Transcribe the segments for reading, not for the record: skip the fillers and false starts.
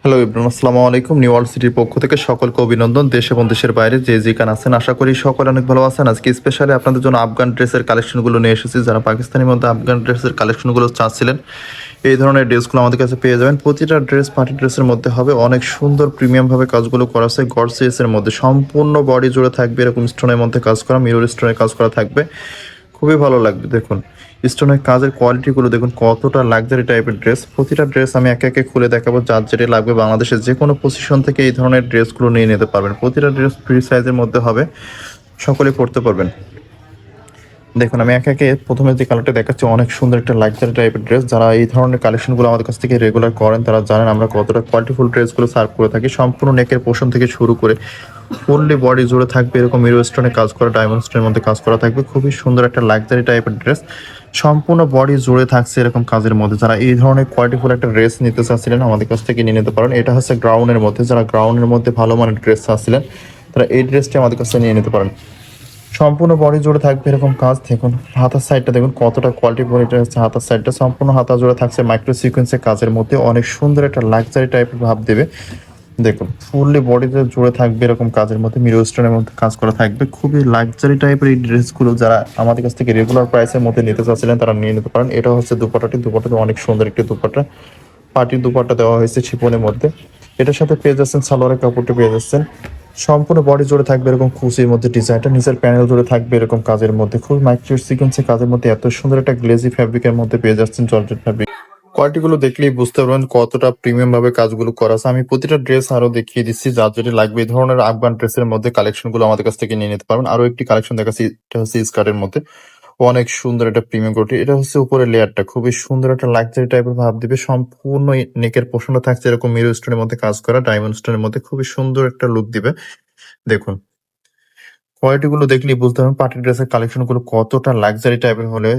Hello Ibrahim, আসসালামু আলাইকুম। New world সিটির পক্ষ থেকে সকলকে অভিনন্দন। দেশ এবং দেশের বাইরে যে যেখানে আছেন, আশা করি সকলে অনেক ভালো আছেন। আজকে স্পেশালি আপনাদের জন্য আফগান ড্রেসের কালেকশনগুলো নিয়ে এসেছি। যারা পাকিস্তানের মধ্যে আফগান ড্রেসের কালেকশনগুলো চাচ্ছিলেন, এই ধরনের ড্রেসগুলো আমাদের কাছে পেয়ে যাবেন। প্রতিটা ড্রেস পার্টি ড্রেসের মধ্যে হবে, অনেক সুন্দর প্রিমিয়ামভাবে কাজগুলো করা আছে। গর্জিয়াসের মধ্যে সম্পূর্ণ বডি জুড়ে থাকবে এরকম স্টোনের মধ্যে কাজ করা, মিরর স্টোনের কাজ করা থাকবে। খুবই ভালো লাগবে। দেখুন স্টোনের কাজের কোয়ালিটিগুলো দেখুন, কতটা লাক্সারি টাইপের ড্রেস। প্রতিটা ড্রেস আমি একে একে খুলে দেখাবো, যার যেটা লাগবে বাংলাদেশের যে কোনো পজিশন থেকে এই ধরনের ড্রেসগুলো নিয়ে নিতে পারবেন। প্রতিটা ড্রেস ফ্রি সাইজের মধ্যে হবে, সকলেই পড়তে পারবেন। দেখুন আমি একে একে প্রথমে যে কালারটা দেখাচ্ছি, অনেক সুন্দর একটা লাক্সারি টাইপের ড্রেস। যারা এই ধরনের কালেকশনগুলো আমাদের কাছ থেকে রেগুলার করেন, তারা জানেন আমরা কতটা কোয়ালিটিফুল ড্রেসগুলো সার্ভ করে থাকি। সম্পূর্ণ নেকের পোর্শন থেকে শুরু করে ফুললি বডি জুড়ে থাকবে এরকম মিরর স্টোনে কাজ করা, ডায়মন্ড স্টোনের মধ্যে কাজ করা থাকবে। খুবই সুন্দর একটা লাক্সারি টাইপের ড্রেস, সম্পূর্ণ বডি জুড়ে থাকছে এরকম কাজের মধ্যে। যারা এই ধরনের কোয়ালিটিফুল একটা ড্রেস নিতে চাচ্ছিলেন, আমাদের কাছ থেকে নিয়ে নিতে পারেন। এটা হচ্ছে গ্রাউন্ডের মধ্যে, যারা গ্রাউন্ডের মধ্যে ভালো মানের ড্রেস চাচ্ছিলেন, তারা এই ড্রেসটি আমাদের কাছে নিয়ে নিতে পারেন। সম্পূর্ণ বডি জুড়ে থাকবে এরকম কাজ। দেখুন হাতার সাইডটা দেখুন কতটা কোয়ালিটি বডিটা হচ্ছে। হাতার সাইডটা সম্পূর্ণ হাতা জুড়ে থাকছে মাইক্রো সিকোয়েন্সের কাজের মধ্যে, অনেক সুন্দর একটা লাক্সারি টাইপের ভাব দেবে। দেখুন ফুললি বডিতে জুড়ে থাকবে এরকম কাজের মধ্যে, মিরর স্টোনের মধ্যে কাজ করা থাকবে। খুবই লাক্সারি টাইপের এই ড্রেসগুলো যারা আমাদের কাছ থেকে রেগুলার প্রাইসের মধ্যে নিতে চাচ্ছিলেন, তারা নিয়ে নিতে পারেন। এটা হচ্ছে দুপাটাটি, দুপাটাতে অনেক সুন্দর একটি দুপাটা, পার্টির দুপাট্টা দেওয়া হয়েছে শিফনের মধ্যে। এটার সাথে পেয়ে যাচ্ছেন সালোয়ারের কাপড়টি পেয়ে যাচ্ছেন। সম্পূর্ণ বডি জুড়ে থাকবে এরকম কুচির মধ্যে ডিজাইনটা, নিচের প্যানেল জুড়ে থাকবে এরকম কাজের মধ্যে। খুব মাইক্রো সিকোয়েন্সের কাজের মধ্যে এত সুন্দর একটা গ্লেজি ফ্যাব্রিকের মধ্যে পেয়ে যাচ্ছেন জর্জেট ফ্যাব্রিক। কোয়ালিটিগুলো দেখলেই বুঝতে পারবেন কতটা প্রিমিয়াম ভাবে কাজগুলো করা আছে। আমি প্রতিটা ড্রেস আরো দেখিয়ে দিচ্ছি, যার যেটি লাগবে এই ধরনের আফগান ড্রেসের মধ্যে কালেকশনগুলো আমাদের কাছ থেকে নিয়ে নিতে পারবেন। আরো একটি কালেকশন দেখাচ্ছি, এটা হচ্ছে স্কার্টের মধ্যে অনেক সুন্দর একটা প্রিমিয়াম কোয়ালিটি। এটা হচ্ছে উপরের লেয়ারটা, খুবই সুন্দর একটা লাক্সারি টাইপের ভাব দিবে। সম্পূর্ণ নেকের পোর্শনটা থাকছে এরকম মিরর স্টোনের মধ্যে কাজ করা, ডায়মন্ড স্টোনের মধ্যে খুবই সুন্দর একটা লুক দিবে। দেখুন কোয়ালিটি গুলো দেখলেই বুঝতে পারবেন পার্টি ড্রেসের কালেকশন গুলো কতটা লাক্সারি টাইপের হলে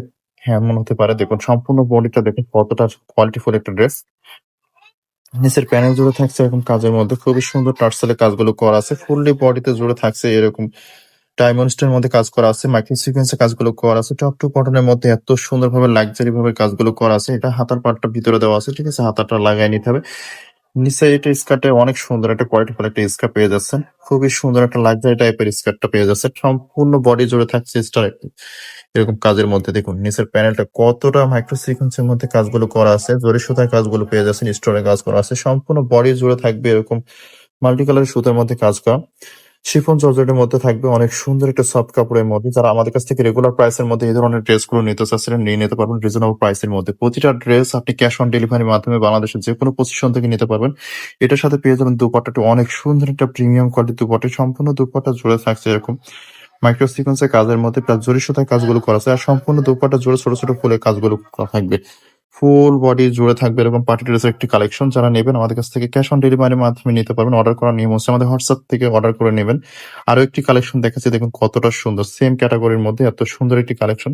হ্যাঁ এমন হতে পারে। দেখুন সম্পূর্ণ বডিটা দেখুন কতটা কোয়ালিটিফুল একটা ড্রেস। নিচের প্যানেল জুড়ে থাকছে এরকম কাজের মধ্যে, খুবই সুন্দর টার্সেলের কাজগুলো করা আছে। ফুললি বডিতে জুড়ে থাকছে এরকম ডায়মন্ড স্টোনের মধ্যে কাজ করা আছে, মাইক্রো সিকোয়েন্সের কাজগুলো করা আছে। টপ টু কটনের মধ্যে এত সুন্দরভাবে লাক্সারি ভাবে কাজগুলো করা আছে। এটা হাতার পার্টটা ভিতরে দেওয়া আছে, ঠিক আছে, হাতাটা লাগাই নিতে হবে। নিচে এটা স্কার্টে অনেক সুন্দর একটা কোয়ালিটিফুল একটা স্কার্ট পেয়ে যাচ্ছেন। খুবই সুন্দর একটা লাক্সারি টাইপের স্কার্টটা পেয়ে যাচ্ছে। সম্পূর্ণ বডি জুড়ে থাকছে স্টার এরকম কাজের মধ্যে। দেখুন নিচের প্যানেলটা কতটা মাইক্রো সিকোয়েন্সের মধ্যে কাজগুলো করা আছে, জরি সুতার কাজগুলো পেয়ে যাচ্ছেন, স্টোনের কাজ করা আছে। সম্পূর্ণ বডি জুড়ে থাকবে এরকম মাল্টি কালারের সুতার মধ্যে কাজ করা। শিফন জর্জেটের মধ্যে থাকবে অনেক সুন্দর একটা সফট কাপড়ের মধ্যে। যারা আমাদের কাছ থেকে রেগুলার প্রাইসের মধ্যে এই ধরনের ড্রেসগুলো নিতে চাচ্ছিলেন, নিয়ে নিতে পারবেন রিজনেবল প্রাইসের মধ্যে। প্রতিটা ড্রেস আপনি ক্যাশ অন ডেলিভারির মাধ্যমে বাংলাদেশের যে কোনো পজিশন থেকে নিতে পারবেন। এটার সাথে পেয়ে যাবেন দুপাট্টাটি, অনেক সুন্দর একটা প্রিমিয়াম কোয়ালিটির দুপাট্টা। সম্পূর্ণ দুপাট্টা জুড়ে থাকছে এরকম মাইক্রো সিকোয়েন্সের কাজের মধ্যে, প্লাস জরি সুতার কাজগুলো করা আছে। আর সম্পূর্ণ দুপাট্টা জুড়ে ছোট ছোট ফুলের কাজগুলো করা থাকবে। ফুল বডি জুড়ে থাকবে এরকম পার্টি ড্রেসের একটি কালেকশন। যারা নেবেন আমাদের কাছ থেকে ক্যাশ অন ডেলিভারির মাধ্যমে নিতে পারবেন। অর্ডার করার নিয়ম হচ্ছে আমাদের হোয়াটসঅ্যাপ থেকে অর্ডার করে নেবেন। আরো একটি কালেকশন দেখাচ্ছি, দেখুন কতটা সুন্দর, সেম ক্যাটাগরির মধ্যে এত সুন্দর একটি কালেকশন।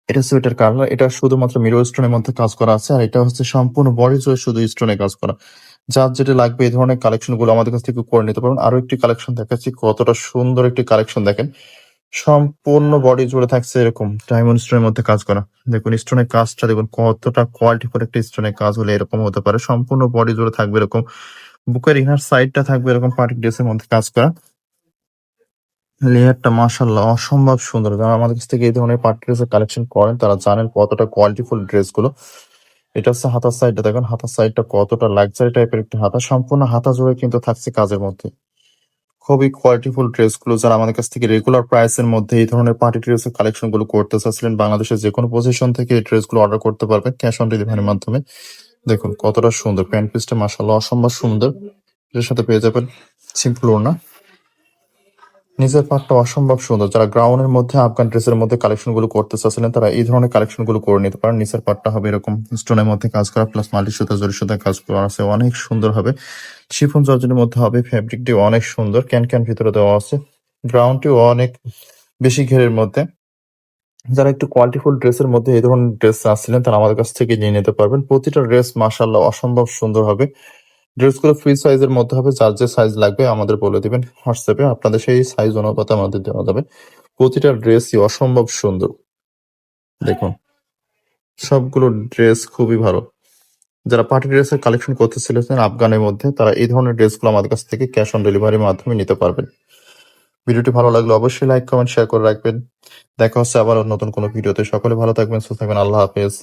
এটা সোয়েটার কালার, এটা শুধুমাত্র মিরর স্টোনের মধ্যে কাজ করা আছে। আর এটা হচ্ছে সম্পূর্ণ বডি জুড়ে শুধু স্টোনে কাজ করা। যার যেটা লাগবে এই ধরনের কালেকশন গুলো আমাদের কাছ থেকে করে নিতে পারবেন। আরো একটি কালেকশন দেখাচ্ছি, কতটা সুন্দর একটি কালেকশন দেখেন। সম্পূর্ণ বডি জুড়ে থাকছে এরকম ডায়মন্ড স্টোনের মধ্যে কাজ করা। দেখুন স্টোনের কাজটা দেখুন কতটা কোয়ালিটিফুল একটা স্টোনের কাজ হলে এরকম হতে পারে। সম্পূর্ণ বডি জুড়ে থাকবে এরকম, বুকের ইনার সাইডটা থাকবে এরকম পার্টি ড্রেসের মধ্যে কাজ করা। লেয়ারটা মাশাআল্লাহ অসম্ভব সুন্দর। যারা আমাদের কাছ থেকে এই ধরনের পার্টি ড্রেসের কালেকশন করেন, তারা জানেন কতটা কোয়ালিটিফুল ড্রেসগুলো। এটা হচ্ছে হাতার সাইডটা, দেখেন হাতার সাইডটা কতটা লাক্সারি টাইপের একটি হাতা। সম্পূর্ণ হাতা জুড়ে কিন্তু থাকছে কাজের মধ্যে। খুবই কোয়ালিটিফুল ড্রেসগুলো যারা আমাদের কাছ থেকে রেগুলার প্রাইসের মধ্যে এই ধরনের পার্টি ড্রেসের কালেকশন গুলো করতে চাচ্ছিলেন, বাংলাদেশের যে কোনো পজিশন থেকে এই ড্রেসগুলো অর্ডার করতে পারবেন ক্যাশ অন ডেলিভারির মাধ্যমে। দেখুন কতটা সুন্দর, প্যান্ট পিসটা মাশাআল্লাহ অসম্ভব সুন্দর। এর সাথে পেয়ে যাবেন সিম্পল ওড়না। নিচের পার্টটা অসম্ভব সুন্দর। যারা গ্রাউন্ডের মধ্যে আফগান ড্রেসের মধ্যে কালেকশন গুলো করতে চাচ্ছিলেন, তারা এই ধরনের কালেকশন গুলো করে নিতে পারেন। নিচের পার্টটা হবে এরকম স্টোনের মধ্যে কাজ করা, প্লাস মাল্টি সুতা জরি সুতা কাজ করা আছে, অনেক সুন্দর হবে। শিফন জর্জেটের মধ্যে হবে, ফ্যাব্রিকটি অনেক সুন্দর, ক্যান ক্যান ভিতরে দেওয়া আছে। গ্রাউন্ডটিও অনেক বেশি ঘেরের মধ্যে। যারা একটু কোয়ালিটিফুল ড্রেসের মধ্যে এই ধরনের ড্রেস চাচ্ছিলেন, তারা আমাদের কাছ থেকে নিয়ে নিতে পারবেন। প্রতিটা ড্রেস মাশাআল্লাহ অসম্ভব সুন্দর হবে। ড্রেসগুলো ফ্রি সাইজের মধ্যে হবে, যার যে সাইজ লাগবে আমাদের বলে দিবেন হোয়াটসঅ্যাপে, আপনাদের সেই সাইজ অনুপাতে আমাদের দেওয়া যাবে। প্রতিটা ড্রেসই অসম্ভব সুন্দর। দেখুন সবগুলো ড্রেস খুবই ভালো। যারা পার্টি ড্রেসের কালেকশন করতে চলেছেন আফগানের মধ্যে, তারা এই ধরনের ড্রেসগুলো আমাদের কাছ থেকে ক্যাশ অন ডেলিভারির মাধ্যমে নিতে পারবেন। ভিডিওটি ভালো লাগলে অবশ্যই লাইক, কমেন্ট, শেয়ার করে রাখবেন। দেখা হচ্ছে আবার নতুন কোনো ভিডিওতে। সকলে ভালো থাকবেন, সুস্থ থাকবেন। আল্লাহ হাফেজ।